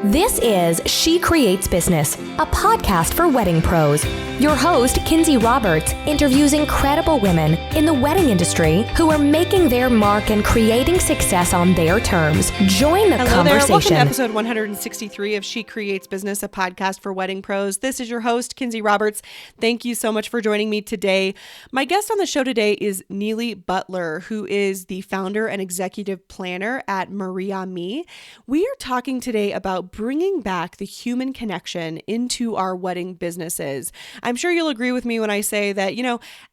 This is She Creates Business, a podcast for wedding pros. Your host, Kinsey Roberts, interviews incredible women in the wedding industry who are making their mark and creating success on their terms. Join the conversation. Hello there. Welcome to episode 163 of She Creates Business, a podcast for wedding pros. This is your host, Kinsey Roberts. Thank you so much for joining me today. My guest on the show today is Neillie Butler, who is the founder and executive planner at Mariee Ami. We are talking today about bringing back the human connection into our wedding businesses. I'm sure you'll agree with me when I say that,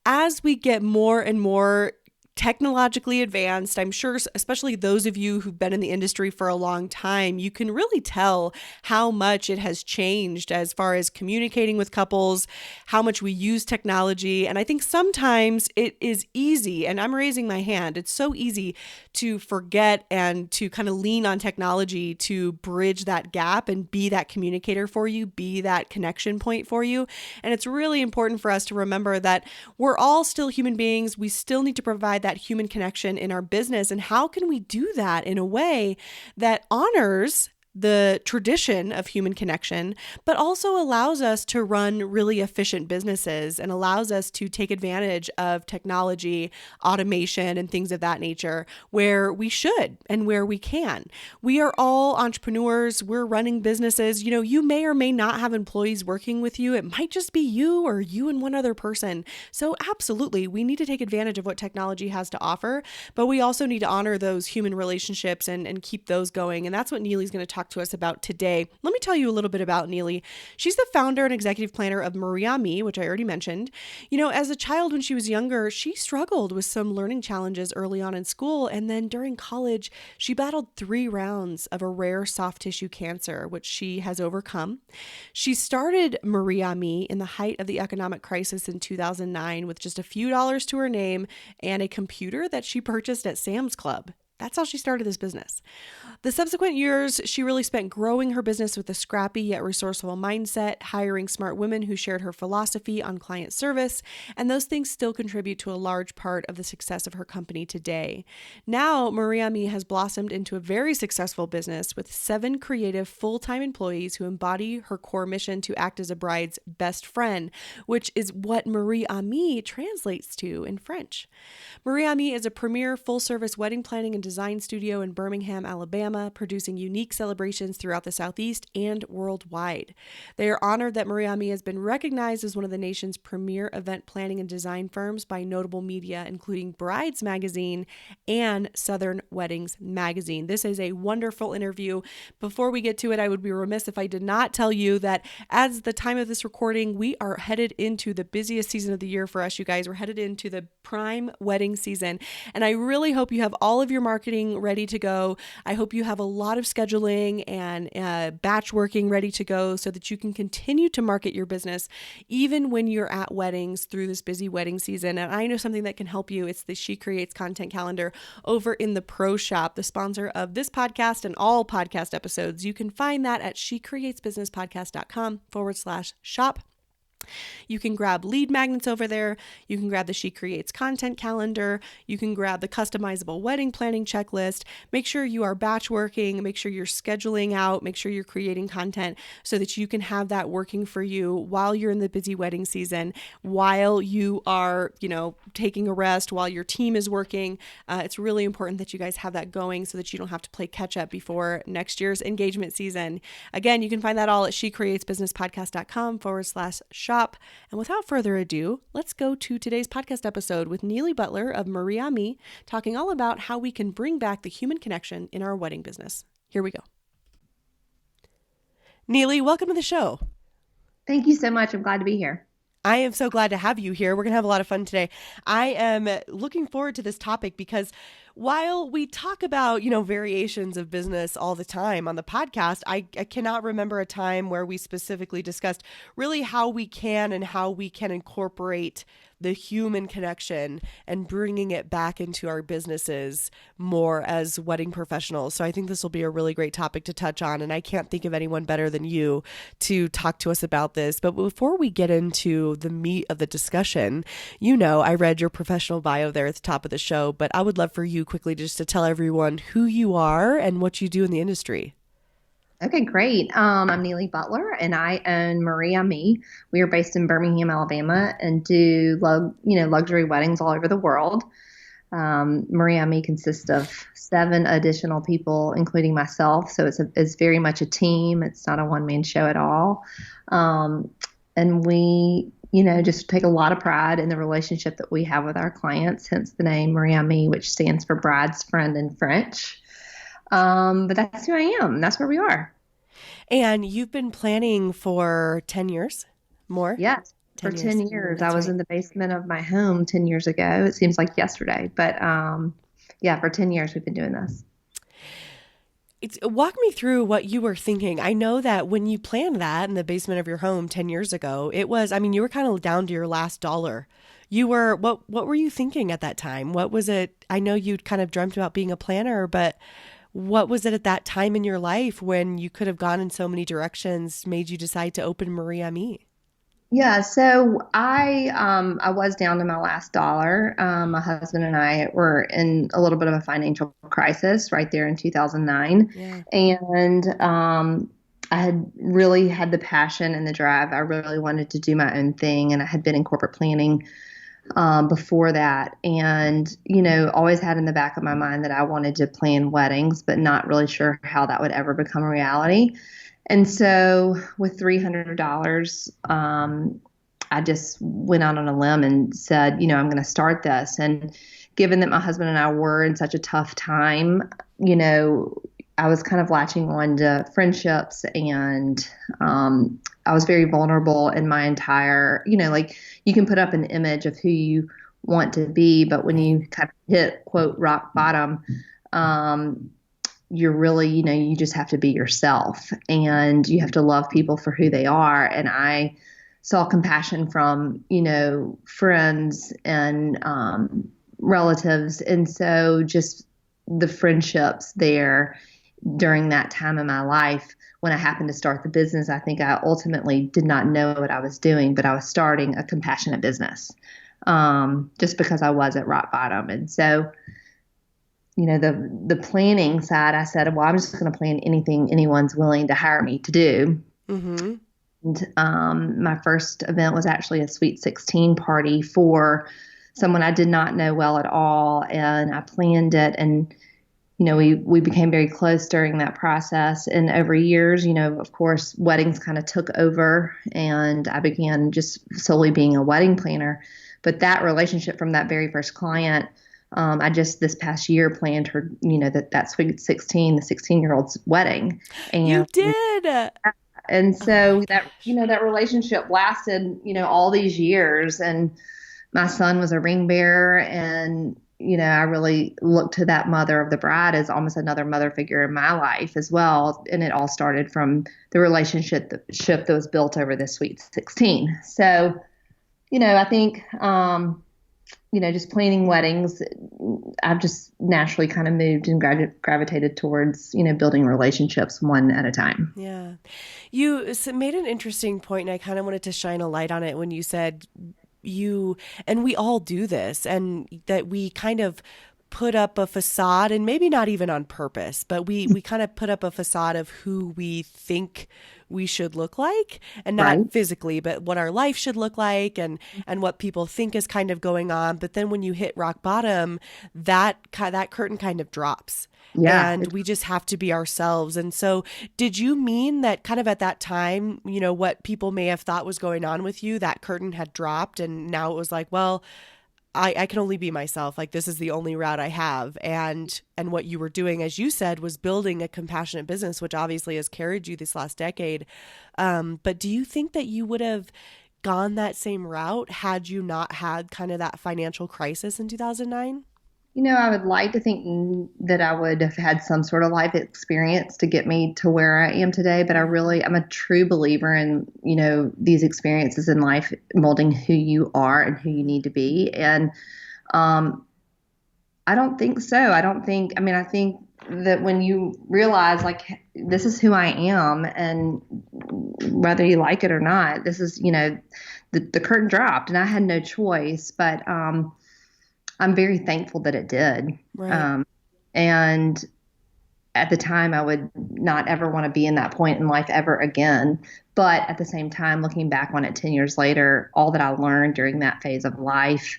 as we get more and more technologically advanced, I'm sure, especially those of you who've been in the industry for a long time, you can really tell how much it has changed as far as communicating with couples, how much we use technology. And I think sometimes it is easy, and I'm raising my hand, it's so easy to forget and to kind of lean on technology to bridge that gap and be that communicator for you, be that connection point for you. And it's really important for us to remember that we're all still human beings. We still need to provide that human connection in our business. And how can we do that in a way that honors the tradition of human connection, but also allows us to run really efficient businesses and allows us to take advantage of technology, automation, and things of that nature where we should and where we can. We are all entrepreneurs. We're running businesses. You may or may not have employees working with you. It might just be you or you and one other person. So absolutely, we need to take advantage of what technology has to offer, but we also need to honor those human relationships and keep those going. And that's what Neillie's going to talk to us about today. Let me tell you a little bit about Neillie. She's the founder and executive planner of Mariee Ami, which I already mentioned. As a child when she was younger, she struggled with some learning challenges early on in school. And then during college, she battled 3 rounds of a rare soft tissue cancer, which she has overcome. She started Mariee Ami in the height of the economic crisis in 2009 with just a few dollars to her name and a computer that she purchased at Sam's Club. That's how she started this business. The subsequent years, she really spent growing her business with a scrappy yet resourceful mindset, hiring smart women who shared her philosophy on client service, and those things still contribute to a large part of the success of her company today. Now, Mariee Ami has blossomed into a very successful business with 7 creative full-time employees who embody her core mission to act as a bride's best friend, which is what Mariee Ami translates to in French. Mariee Ami is a premier full-service wedding planning and design studio in Birmingham, Alabama, producing unique celebrations throughout the Southeast and worldwide. They are honored that Mariee Ami has been recognized as one of the nation's premier event planning and design firms by notable media, including Brides Magazine and Southern Weddings Magazine. This is a wonderful interview. Before we get to it, I would be remiss if I did not tell you that as the time of this recording, we are headed into the busiest season of the year for us, you guys. We're headed into the prime wedding season, and I really hope you have all of your marketing ready to go. I hope you have a lot of scheduling and batch working ready to go so that you can continue to market your business even when you're at weddings through this busy wedding season. And I know something that can help you. It's the She Creates content calendar over in the Pro Shop, the sponsor of this podcast and all podcast episodes. You can find that at shecreatesbusinesspodcast.com/shop. You can grab lead magnets over there. You can grab the She Creates content calendar. You can grab the customizable wedding planning checklist. Make sure you are batch working. Make sure you're scheduling out. Make sure you're creating content so that you can have that working for you while you're in the busy wedding season, while you are, taking a rest, while your team is working. It's really important that you guys have that going so that you don't have to play catch up before next year's engagement season. Again, you can find that all at shecreatesbusinesspodcast.com/shop. And without further ado, let's go to today's podcast episode with Neillie Butler of Mariee Ami, talking all about how we can bring back the human connection in our wedding business. Here we go. Neillie, welcome to the show. Thank you so much. I'm glad to be here. I am so glad to have you here. We're going to have a lot of fun today. I am looking forward to this topic because while we talk about, variations of business all the time on the podcast, I cannot remember a time where we specifically discussed really how we can incorporate the human connection and bringing it back into our businesses more as wedding professionals. So I think this will be a really great topic to touch on. And I can't think of anyone better than you to talk to us about this. But before we get into the meat of the discussion, I read your professional bio there at the top of the show, but I would love for you quickly just to tell everyone who you are and what you do in the industry. Okay, great. I'm Neillie Butler, and I own Mariee Ami. We are based in Birmingham, Alabama, and do luxury weddings all over the world. Mariee Ami consists of 7 additional people, including myself. So it's very much a team. It's not a one-man show at all. Um, and we, just take a lot of pride in the relationship that we have with our clients, hence the name Mariee Ami, which stands for bride's friend in French. But that's who I am. That's where we are. And you've been planning for 10 years more? Yes, for 10 10 years. years. That's I was right. in the basement of my home 10 years ago. It seems like yesterday, but yeah, for 10 years we've been doing this. Walk me through what you were thinking. I know that when you planned that in the basement of your home 10 years ago, you were kind of down to your last dollar. What were you thinking at that time? What was it? I know you'd kind of dreamt about being a planner, but what was it at that time in your life when you could have gone in so many directions, made you decide to open Mariee Ami? Yeah, so I was down to my last dollar. My husband and I were in a little bit of a financial crisis right there in 2009, Yeah. and I had really had the passion and the drive. I really wanted to do my own thing, and I had been in corporate planning before that, and always had in the back of my mind that I wanted to plan weddings, but not really sure how that would ever become a reality. And so with $300, I just went out on a limb and said, I'm going to start this. And given that my husband and I were in such a tough time, I was kind of latching on to friendships, and I was very vulnerable in my entire, like you can put up an image of who you want to be, but when you kind of hit quote rock bottom, you're really, you just have to be yourself, and you have to love people for who they are. And I saw compassion from, friends and relatives. And so just the friendships there during that time in my life, when I happened to start the business, I think I ultimately did not know what I was doing, but I was starting a compassionate business just because I was at rock bottom. And so the planning side, I said, well, I'm just going to plan anything anyone's willing to hire me to do. Mm-hmm. And my first event was actually a Sweet 16 party for someone I did not know well at all. And I planned it, and we became very close during that process. And over years, of course, weddings kind of took over, and I began just solely being a wedding planner. But that relationship from that very first client, I just this past year planned her, that Sweet 16, the 16-year-old's wedding. And You did. and so my that, gosh. that relationship lasted, all these years. And my son was a ring bearer, and, I really looked to that mother of the bride as almost another mother figure in my life as well. And it all started from the relationship that was built over this Sweet 16. So, I think, just planning weddings, I've just naturally kind of moved and gravitated towards, building relationships one at a time. Yeah. You made an interesting point, and I kind of wanted to shine a light on it when you said and we all do this, and that we kind of put up a facade, and maybe not even on purpose, but we kind of put up a facade of who we think we should look like, and not Right. physically, but what our life should look like, and what people think is kind of going on. But then when you hit rock bottom, that curtain kind of drops. Yeah. And we just have to be ourselves. And so did you mean that kind of at that time, what people may have thought was going on with you, that curtain had dropped, and now it was like, well, I can only be myself. Like, this is the only route I have. And what you were doing, as you said, was building a compassionate business, which obviously has carried you this last decade. But do you think that you would have gone that same route had you not had kind of that financial crisis in 2009? I would like to think that I would have had some sort of life experience to get me to where I am today. But I'm a true believer in, these experiences in life molding who you are and who you need to be. And I don't think so. I think that when you realize, like, this is who I am, and whether you like it or not, this is, the curtain dropped, and I had no choice. But I'm very thankful that it did. Right. And at the time, I would not ever want to be in that point in life ever again. But at the same time, looking back on it 10 years later, all that I learned during that phase of life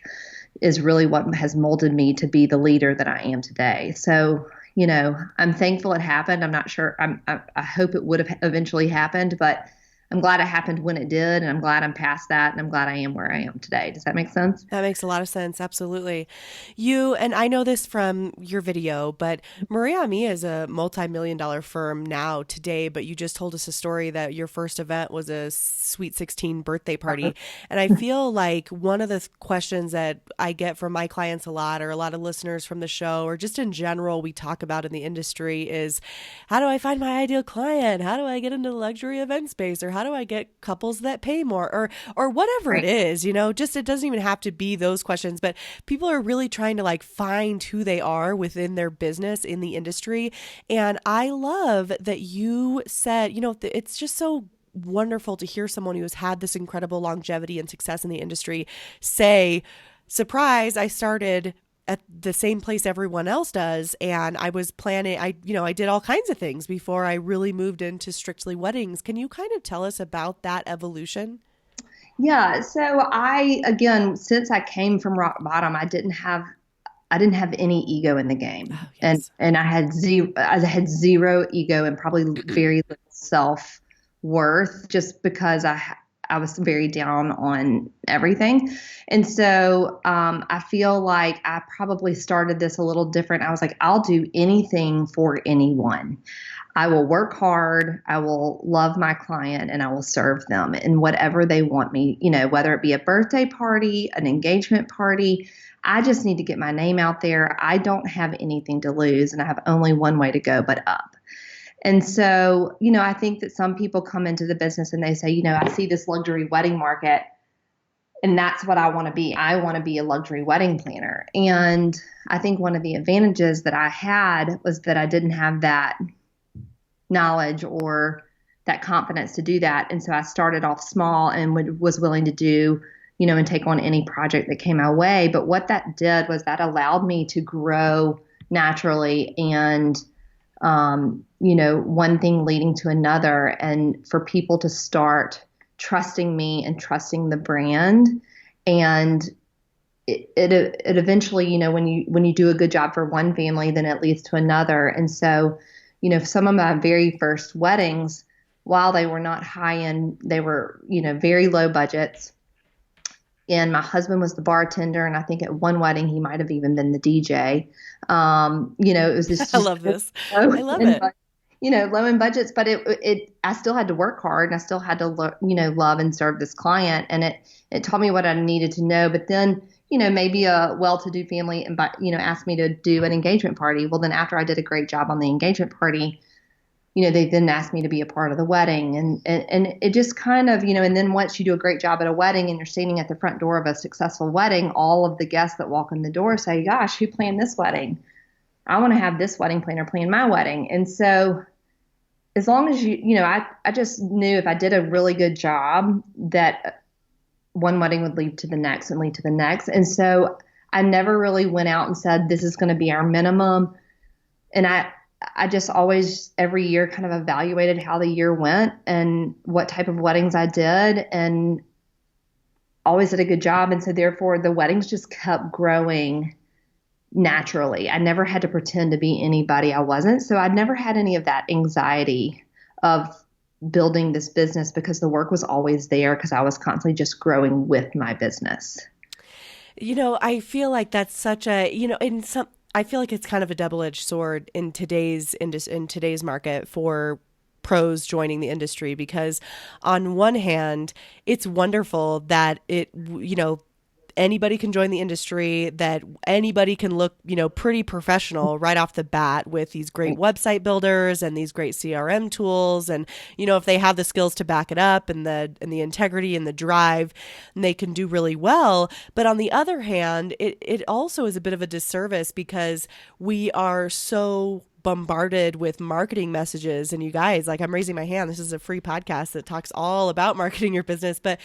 is really what has molded me to be the leader that I am today. So, I'm thankful it happened. I'm not sure. I hope it would have eventually happened, but I'm glad it happened when it did. And I'm glad I'm past that. And I'm glad I am where I am today. Does that make sense? That makes a lot of sense. Absolutely. You, and I know this from your video, but Mariee Ami is a multi-million-dollar firm now today, but you just told us a story that your first event was a Sweet 16 birthday party. And I feel like one of the questions that I get from my clients a lot, or a lot of listeners from the show, or just in general, we talk about in the industry is, how do I find my ideal client? How do I get into the luxury event space? Or how do I get couples that pay more, or whatever it is, just it doesn't even have to be those questions, but people are really trying to like find who they are within their business in the industry. And I love that you said, it's just so wonderful to hear someone who has had this incredible longevity and success in the industry say, surprise, I started at the same place everyone else does. And I was planning, I did all kinds of things before I really moved into strictly weddings. Can you kind of tell us about that evolution? Yeah. So again, since I came from rock bottom, I didn't have any ego in the game. Oh, yes. And I had zero ego and probably very little self worth, just because I was very down on everything. And so I feel like I probably started this a little different. I was like, I'll do anything for anyone. I will work hard. I will love my client, and I will serve them in whatever they want me, whether it be a birthday party, an engagement party. I just need to get my name out there. I don't have anything to lose, and I have only one way to go but up. And so, I think that some people come into the business and they say, I see this luxury wedding market, and that's what I want to be. I want to be a luxury wedding planner. And I think one of the advantages that I had was that I didn't have that knowledge or that confidence to do that. And so I started off small and was willing to do, and take on any project that came my way. But what that did was that allowed me to grow naturally, and one thing leading to another, and for people to start trusting me and trusting the brand. And it eventually, when you do a good job for one family, then it leads to another. And so, some of my very first weddings, while they were not high end, they were, very low budgets. And my husband was the bartender. And I think at one wedding, he might have even been the DJ. It was just, I love this. I love it. Low in budgets, but I still had to work hard, and I still had to, love and serve this client. And it taught me what I needed to know. But then, maybe a well-to-do family, asked me to do an engagement party. Well, then after I did a great job on the engagement party, they then asked me to be a part of the wedding. And it just kind of, and then once you do a great job at a wedding and you're standing at the front door of a successful wedding, all of the guests that walk in the door say, gosh, who planned this wedding? I want to have this wedding planner plan my wedding. And so as long as I just knew if I did a really good job that one wedding would lead to the next and lead to the next. And so I never really went out and said, this is going to be our minimum. And I just always every year kind of evaluated how the year went and what type of weddings I did, and always did a good job. And so therefore the weddings just kept growing naturally. I never had to pretend to be anybody I wasn't. So I'd never had any of that anxiety of building this business, because the work was always there, because I was constantly just growing with my business. I feel like that's such a, I feel like it's kind of a double-edged sword in today's market for pros joining the industry, because on one hand, it's wonderful that anybody can join the industry, that anybody can look, pretty professional right off the bat with these great website builders and these great CRM tools. And, if they have the skills to back it up and the integrity and the drive, they can do really well. But on the other hand, it also is a bit of a disservice, because we are so bombarded with marketing messages. And you guys, like, I'm raising my hand. This is a free podcast that talks all about marketing your business, but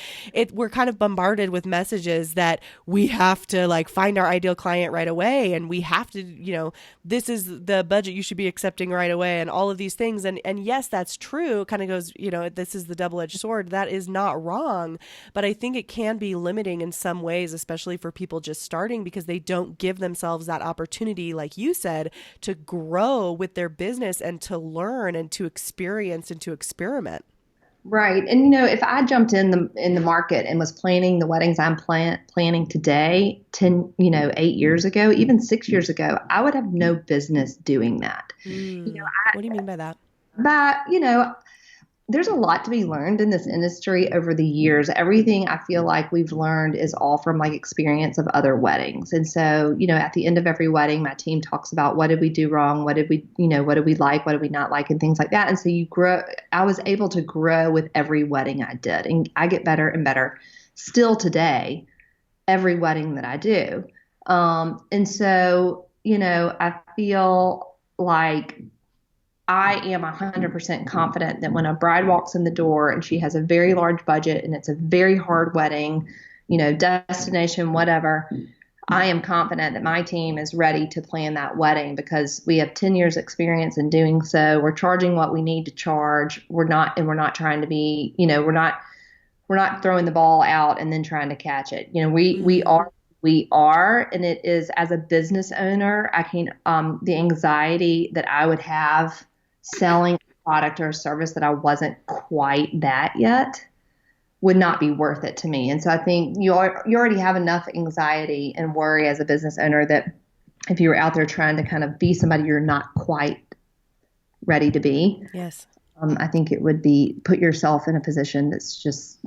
we're kind of bombarded with messages that we have to like find our ideal client right away. And we have to, this is the budget you should be accepting right away and all of these things. And yes, that's true. It kind of goes, this is the double-edged sword. That is not wrong. But I think it can be limiting in some ways, especially for people just starting, because they don't give themselves that opportunity, like you said, to grow with their business and to learn and to experience and to experiment. Right. And, if I jumped in the market and was planning the weddings I'm planning today, 8 years ago, even 6 years ago, I would have no business doing that. What do you mean by that? There's a lot to be learned in this industry over the years. Everything I feel like we've learned is all from like experience of other weddings. And so, at the end of every wedding, my team talks about what did we do wrong? What did we like? What did we not like? And things like that. And so I was able to grow with every wedding I did. And I get better and better still today, every wedding that I do. And so, I feel like I am 100% confident that when a bride walks in the door and she has a very large budget and it's a very hard wedding, destination, whatever, I am confident that my team is ready to plan that wedding because we have 10 years experience in doing so. We're charging what we need to charge. We're not trying to be, we're not throwing the ball out and then trying to catch it. We are, and it is, as a business owner, the anxiety that I would have selling a product or a service that I wasn't quite that yet would not be worth it to me. And so I think you already have enough anxiety and worry as a business owner that if you were out there trying to kind of be somebody you're not quite ready to be, yes, I think it would put yourself in a position that's just,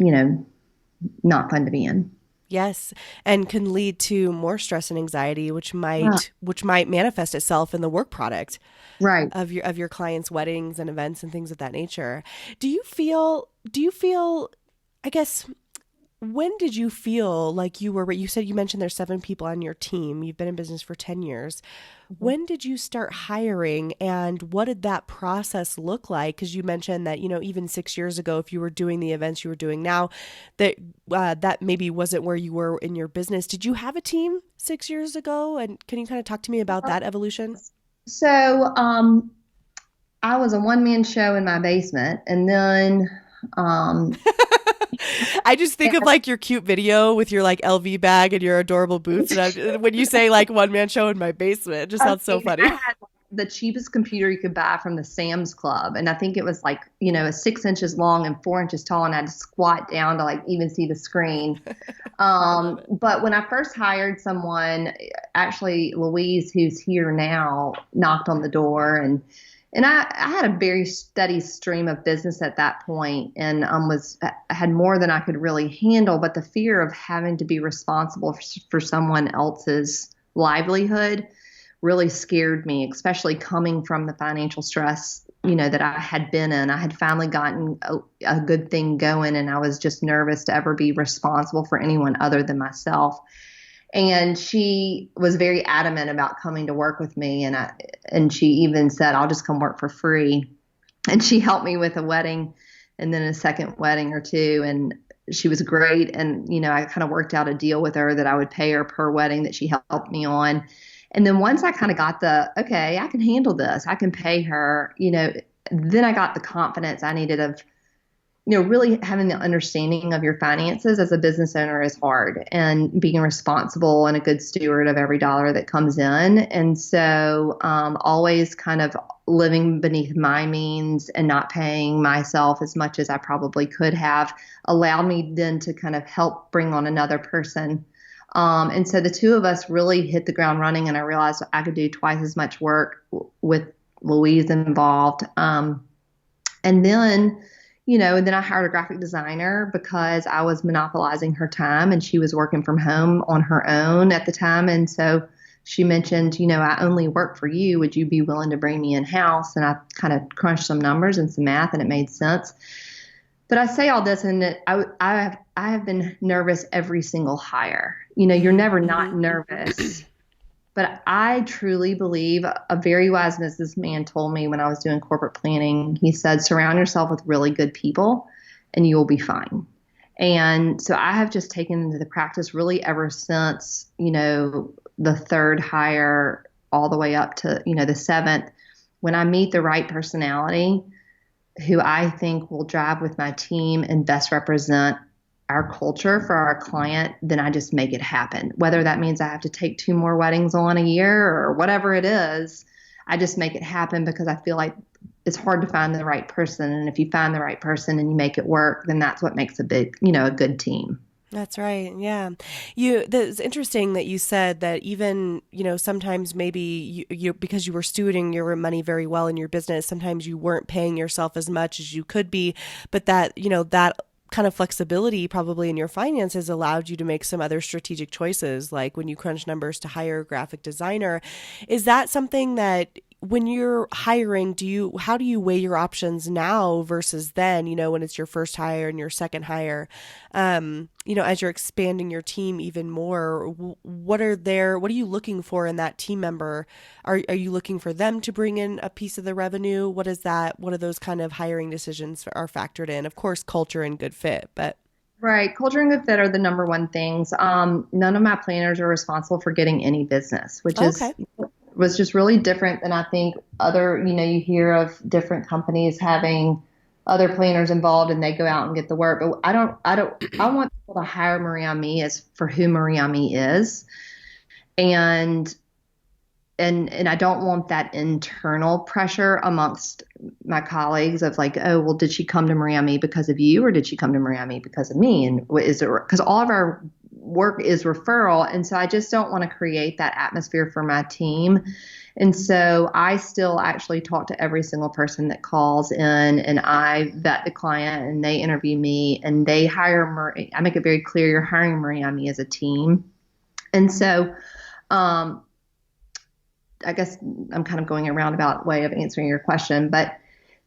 not fun to be in. Yes, and can lead to more stress and anxiety, which might manifest itself in the work product, right, of your clients' weddings and events and things of that nature. Do you feel? I guess, when did you feel like you said you mentioned there's 7 people on your team. You've been in business for 10 years. Mm-hmm. When did you start hiring, and what did that process look like? Because you mentioned that, even 6 years ago, if you were doing the events you were doing now, that maybe wasn't where you were in your business. Did you have a team 6 years ago? And can you kind of talk to me about that evolution? So, I was a one-man show in my basement, and then, I just think of like your cute video with your like LV bag and your adorable boots. And when you say like one man show in my basement, it just sounds so funny. I had the cheapest computer you could buy from the Sam's Club. And I think it was like, 6 inches long and 4 inches tall. And I had to squat down to like even see the screen. But when I first hired someone, actually Louise, who's here now, knocked on the door, and I had a very steady stream of business at that point, and had more than I could really handle. But the fear of having to be responsible for someone else's livelihood really scared me, especially coming from the financial stress, that I had been in. I had finally gotten a good thing going, and I was just nervous to ever be responsible for anyone other than myself. And she was very adamant about coming to work with me. And she even said, I'll just come work for free. And she helped me with a wedding and then a second wedding or two. And she was great. And, I kind of worked out a deal with her that I would pay her per wedding that she helped me on. And then once I kind of got okay, I can handle this, I can pay her, then I got the confidence I needed of, really having the understanding of your finances as a business owner is hard, and being responsible and a good steward of every dollar that comes in. And so always kind of living beneath my means and not paying myself as much as I probably could have allowed me then to kind of help bring on another person. And so the two of us really hit the ground running, and I realized I could do twice as much work with Louise involved. And then I hired a graphic designer because I was monopolizing her time, and she was working from home on her own at the time. And so she mentioned, I only work for you. Would you be willing to bring me in-house? And I kind of crunched some numbers and some math, and it made sense. But I say all this, and I have been nervous every single hire. You're never not nervous But I truly believe a very wise businessman told me when I was doing corporate planning, he said, surround yourself with really good people and you will be fine. And so I have just taken into the practice really ever since, the third hire all the way up to, the seventh. When I meet the right personality who I think will drive with my team and best represent our culture for our client, then I just make it happen. Whether that means I have to take 2 more weddings on a year or whatever it is, I just make it happen because I feel like it's hard to find the right person. And if you find the right person and you make it work, then that's what makes a good team. That's right. Yeah. It's interesting that you said that even, sometimes maybe you because you were stewarding your money very well in your business, sometimes you weren't paying yourself as much as you could be, but that kind of flexibility probably in your finances allowed you to make some other strategic choices, like when you crunch numbers to hire a graphic designer. Is that something that when you're hiring, how do you weigh your options now versus then, when it's your first hire and your second hire, as you're expanding your team even more, what are you looking for in that team member? Are you looking for them to bring in a piece of the revenue? What are those kind of hiring decisions are factored in? Of course, culture and good fit, but. Right. Culture and good fit are the number one things. None of my planners are responsible for getting any business, which was just really different than I think you hear of different companies having other planners involved and they go out and get the work. But I want people to hire Mariee Ami as for who Mariee Ami is. And I don't want that internal pressure amongst my colleagues of like, oh, well, did she come to Mariee Ami because of you or did she come to Mariee Ami because of me? And is it because all of our work is referral. And so I just don't want to create that atmosphere for my team. And so I still actually talk to every single person that calls in and I vet the client and they interview me and they hire Mariee. I make it very clear you're hiring Mariee Ami as a team. And so, I guess I'm kind of going a roundabout way of answering your question, but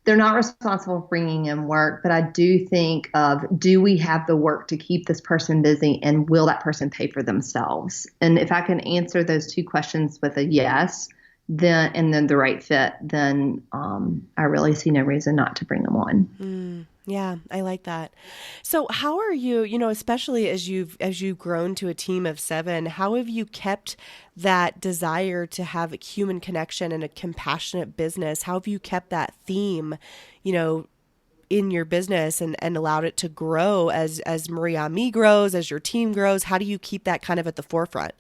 they're not responsible for bringing in work. But I do think of, do we have the work to keep this person busy and will that person pay for themselves? And if I can answer those 2 questions with a yes, then the right fit, then I really see no reason not to bring them on. Yeah, I like that. So how are you, especially as you've grown to a team of 7, how have you kept that desire to have a human connection and a compassionate business? How have you kept that theme, in your business and allowed it to grow as Mariee Ami grows, as your team grows? How do you keep that kind of at the forefront?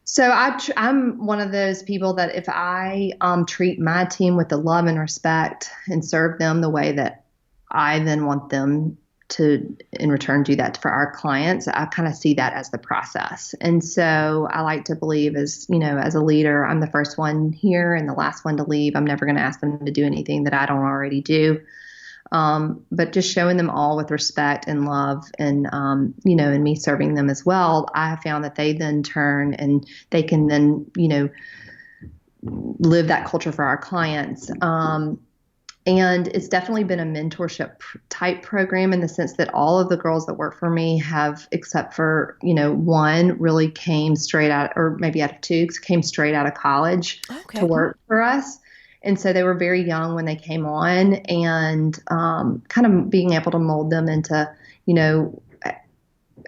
So I'm one of those people that if I treat my team with the love and respect and serve them the way that I then want them to, in return, do that for our clients, I kind of see that as the process. And so I like to believe as a leader, I'm the first one here and the last one to leave. I'm never going to ask them to do anything that I don't already do. But just showing them all with respect and love and, and me serving them as well, I have found that they then turn and they can then, live that culture for our clients. And it's definitely been a mentorship type program in the sense that all of the girls that work for me have, except for, one really came straight out, or maybe out of 2, came straight out of college to work for us. And so they were very young when they came on and kind of being able to mold them into,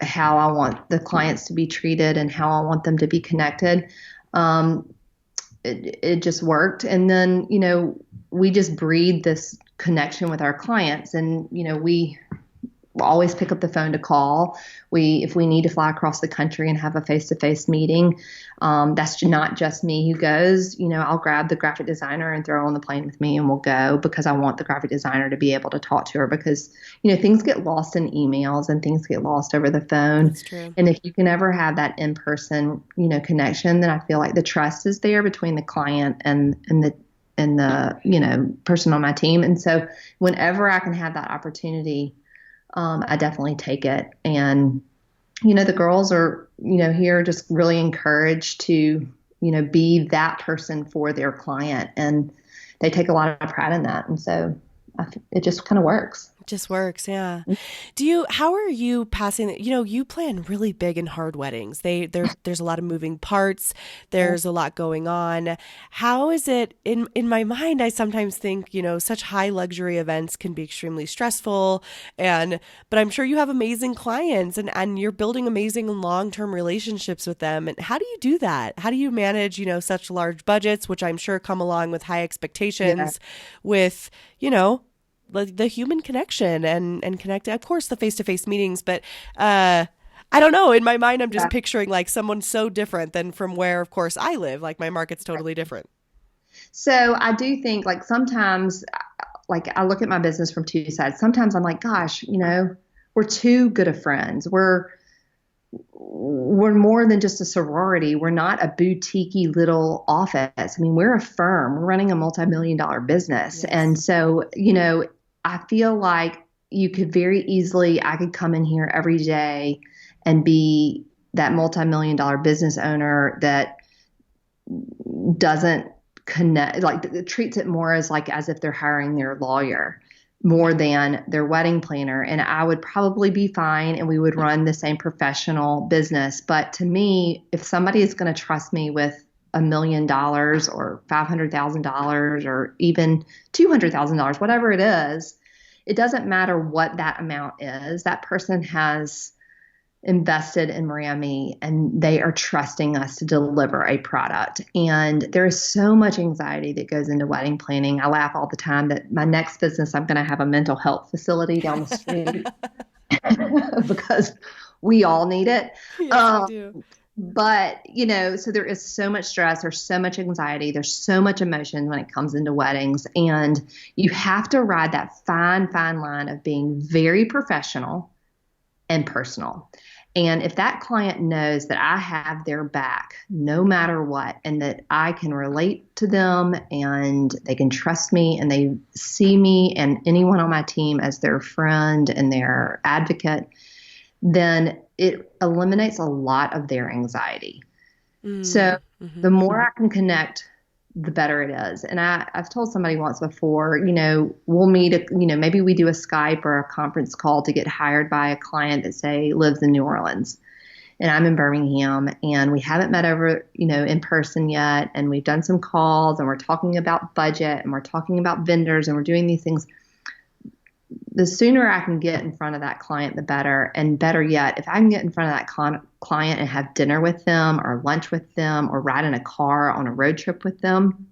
how I want the clients to be treated and how I want them to be connected. It just worked. And then, we just breed this connection with our clients and, we always pick up the phone to call. If we need to fly across the country and have a face-to-face meeting, that's not just me who goes. I'll grab the graphic designer and throw her on the plane with me and we'll go because I want the graphic designer to be able to talk to her because, things get lost in emails and things get lost over the phone. That's true. And if you can ever have that in-person, connection, then I feel like the trust is there between the client and the person on my team. And so whenever I can have that opportunity, I definitely take it. And, the girls are, here just really encouraged to, be that person for their client. And they take a lot of pride in that. And so it just kind of works. just works. Yeah. How are you passing, you plan really big and hard weddings. There's a lot of moving parts. There's a lot going on. How is it in my mind? I sometimes think, such high luxury events can be extremely stressful but I'm sure you have amazing clients and you're building amazing long-term relationships with them. And how do you do that? How do you manage, such large budgets, which I'm sure come along with high expectations with, the human connection and connect, of course, the face-to-face meetings. But I don't know. In my mind, I'm just picturing like someone so different than from where, of course, I live. Like my market's totally different. So I do think like sometimes, like I look at my business from two sides. Sometimes I'm like, gosh, we're too good of friends. We're more than just a sorority. We're not a boutique-y little office. I mean, we're a firm. We're running a multi-million-dollar business. Yes. And so, I feel like I could come in here every day and be that multi-million-dollar business owner that doesn't connect, like treats it more as if they're hiring their lawyer more than their wedding planner. And I would probably be fine and we would run the same professional business. But to me, if somebody is going to trust me with $1 million or $500,000 or even $200,000, whatever it is, it doesn't matter what that amount is. That person has invested in Mariee Ami and they are trusting us to deliver a product. And there is so much anxiety that goes into wedding planning. I laugh all the time that my next business, I'm going to have a mental health facility down the street because we all need it. Yes, we do. But, so there is so much stress, there's so much anxiety, there's so much emotion when it comes into weddings. And you have to ride that fine line of being very professional and personal. And if that client knows that I have their back no matter what, and that I can relate to them and they can trust me and they see me and anyone on my team as their friend and their advocate, then it eliminates a lot of their anxiety. So the more I can connect, the better it is. And I've told somebody once before, we'll meet, maybe we do a Skype or a conference call to get hired by a client that say lives in New Orleans and I'm in Birmingham and we haven't met over, in person yet. And we've done some calls and we're talking about budget and we're talking about vendors and we're doing these things. The sooner I can get in front of that client, the better. And better yet, if I can get in front of that client and have dinner with them or lunch with them or ride in a car on a road trip with them,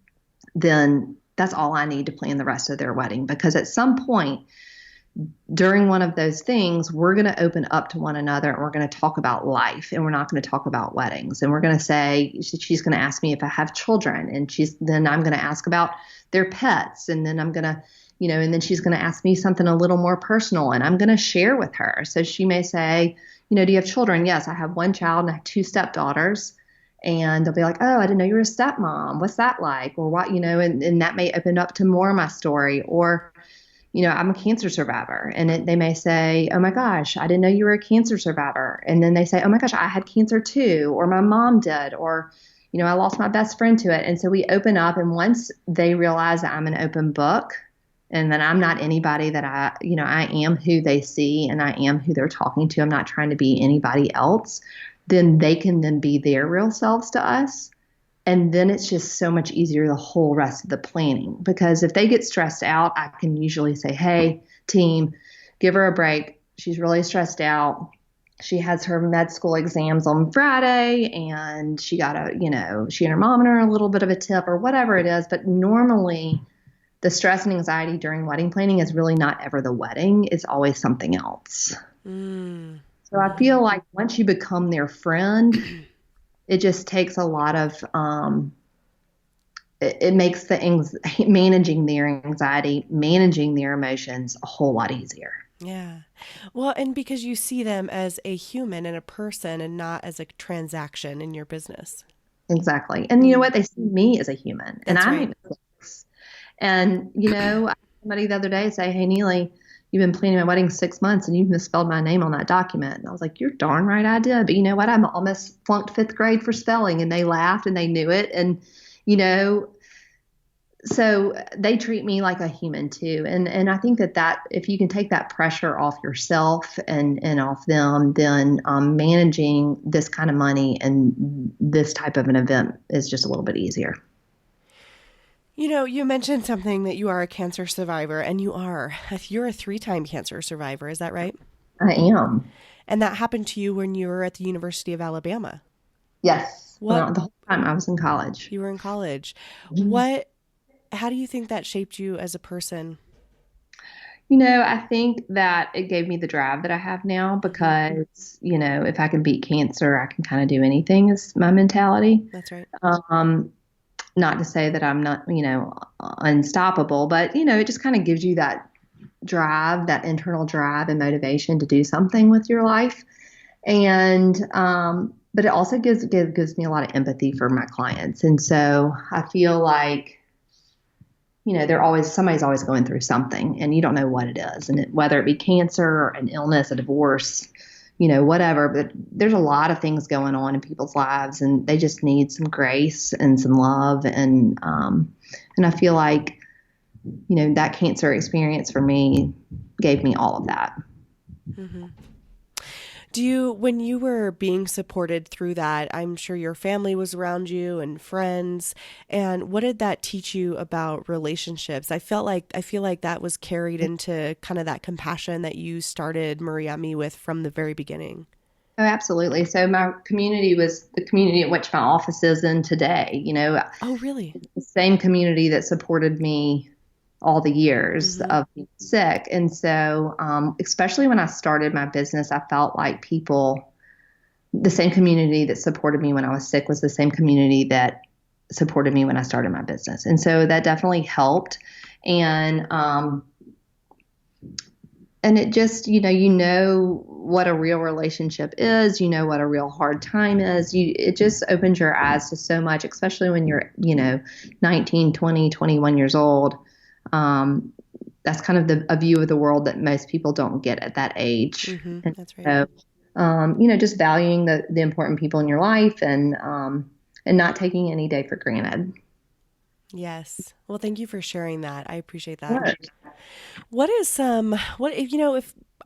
then that's all I need to plan the rest of their wedding. Because at some point during one of those things, we're going to open up to one another and we're going to talk about life and we're not going to talk about weddings. And we're going to say, she's going to ask me if I have children and then I'm going to ask about their pets. And then I'm going to and then she's going to ask me something a little more personal and I'm going to share with her. So she may say, do you have children? Yes, I have one child and I have 2 stepdaughters. And they'll be like, oh, I didn't know you were a stepmom. What's that like? Or what, and that may open up to more of my story. Or, I'm a cancer survivor. And they may say, oh my gosh, I didn't know you were a cancer survivor. And then they say, oh my gosh, I had cancer too. Or my mom did. Or, I lost my best friend to it. And so we open up. And once they realize that I'm an open book, and that I'm not anybody that I am who they see and I am who they're talking to. I'm not trying to be anybody else. Then they can then be their real selves to us. And then it's just so much easier the whole rest of the planning. Because if they get stressed out, I can usually say, hey, team, give her a break. She's really stressed out. She has her med school exams on Friday and she got she and her mom and her a little bit of a tip or whatever it is. But normally the stress and anxiety during wedding planning is really not ever the wedding. It's always something else. So I feel like once you become their friend, it just takes a lot of, it makes managing their anxiety, managing their emotions a whole lot easier. Yeah. Well, and because you see them as a human and a person and not as a transaction in your business. Exactly. And you know what? They see me as a human. That's and I right. make mistakes. And, I had somebody the other day say, hey, Neillie, you've been planning my wedding 6 months and you've misspelled my name on that document. And I was like, you're darn right I did. But you know what? I'm almost flunked 5th grade for spelling. And they laughed and they knew it. And, so they treat me like a human too. And I think that if you can take that pressure off yourself and off them, then managing this kind of money and this type of an event is just a little bit easier. You mentioned something that you are a cancer survivor, and you're a 3-time cancer survivor. Is that right? I am. And that happened to you when you were at the University of Alabama. Yes. Well, the whole time I was in college. You were in college. Mm-hmm. How do you think that shaped you as a person? I think that it gave me the drive that I have now because, if I can beat cancer, I can kind of do anything is my mentality. That's right. Not to say that I'm not, unstoppable, but, it just kind of gives you that drive, that internal drive and motivation to do something with your life. And, but it also gives me a lot of empathy for my clients. And so I feel like, somebody's always going through something and you don't know what it is. And whether it be cancer or an illness, a divorce, whatever, but there's a lot of things going on in people's lives and they just need some grace and some love. And I feel like, that cancer experience for me gave me all of that. Mm-hmm. When you were being supported through that, I'm sure your family was around you and friends. And what did that teach you about relationships? I feel like that was carried into kind of that compassion that you started Mariee Ami with from the very beginning. Oh, absolutely. So my community was the community at which my office is in today. Oh, really? The same community that supported me all the years of being sick. And so, especially when I started my business, I felt like the same community that supported me when I was sick was the same community that supported me when I started my business. And so that definitely helped. And it just, what a real relationship is, what a real hard time is. It just opens your eyes to so much, especially when you're, 19, 20, 21 years old. That's kind of a view of the world that most people don't get at that age. Mm-hmm, and that's right. So, just valuing the important people in your life and not taking any day for granted. Yes. Well, thank you for sharing that. I appreciate that. Sure. What is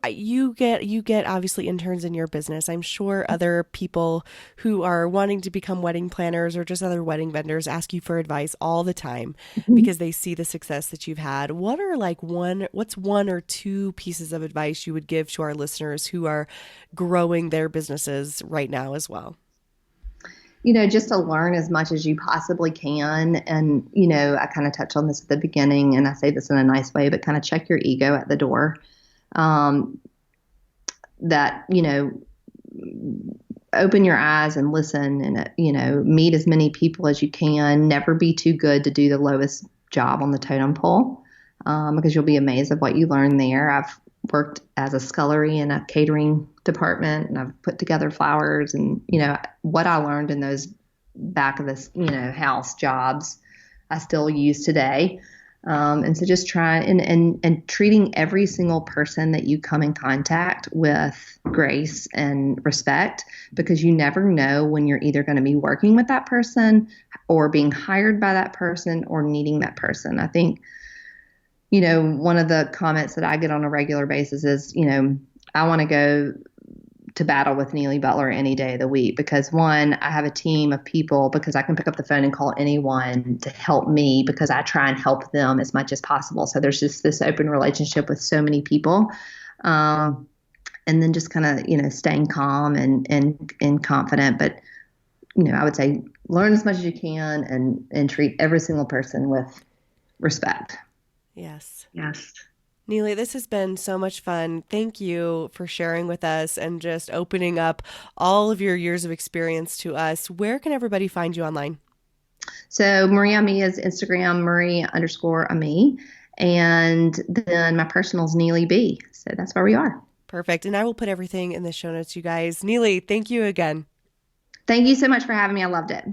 if you get obviously interns in your business, I'm sure other people who are wanting to become wedding planners or just other wedding vendors ask you for advice all the time because they see the success that you've had. What's one or two pieces of advice you would give to our listeners who are growing their businesses right now as well? Just to learn as much as you possibly can. And, I kind of touched on this at the beginning and I say this in a nice way, but kind of check your ego at the door. That, open your eyes and listen and, meet as many people as you can. Never be too good to do the lowest job on the totem pole, because you'll be amazed at what you learn there. I've worked as a scullery in a catering department and I've put together flowers and, what I learned in those back of this, house jobs, I still use today. And so just try and treating every single person that you come in contact with grace and respect, because you never know when you're either going to be working with that person or being hired by that person or needing that person. I think, one of the comments that I get on a regular basis is, I want to go to battle with Neillie Butler any day of the week because one, I have a team of people because I can pick up the phone and call anyone to help me because I try and help them as much as possible. So there's just this open relationship with so many people. And then just kind of, staying calm and confident. But, I would say learn as much as you can and treat every single person with respect. Yes. Yes. Neillie, this has been so much fun. Thank you for sharing with us and just opening up all of your years of experience to us. Where can everybody find you online? So Mariee Ami is Instagram, Mariee_Ami. And then my personal is Neillie B. So that's where we are. Perfect. And I will put everything in the show notes, you guys. Neillie, thank you again. Thank you so much for having me. I loved it.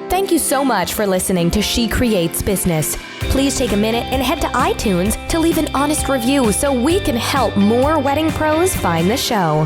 Thank you so much for listening to She Creates Business. Please take a minute and head to iTunes to leave an honest review so we can help more wedding pros find the show.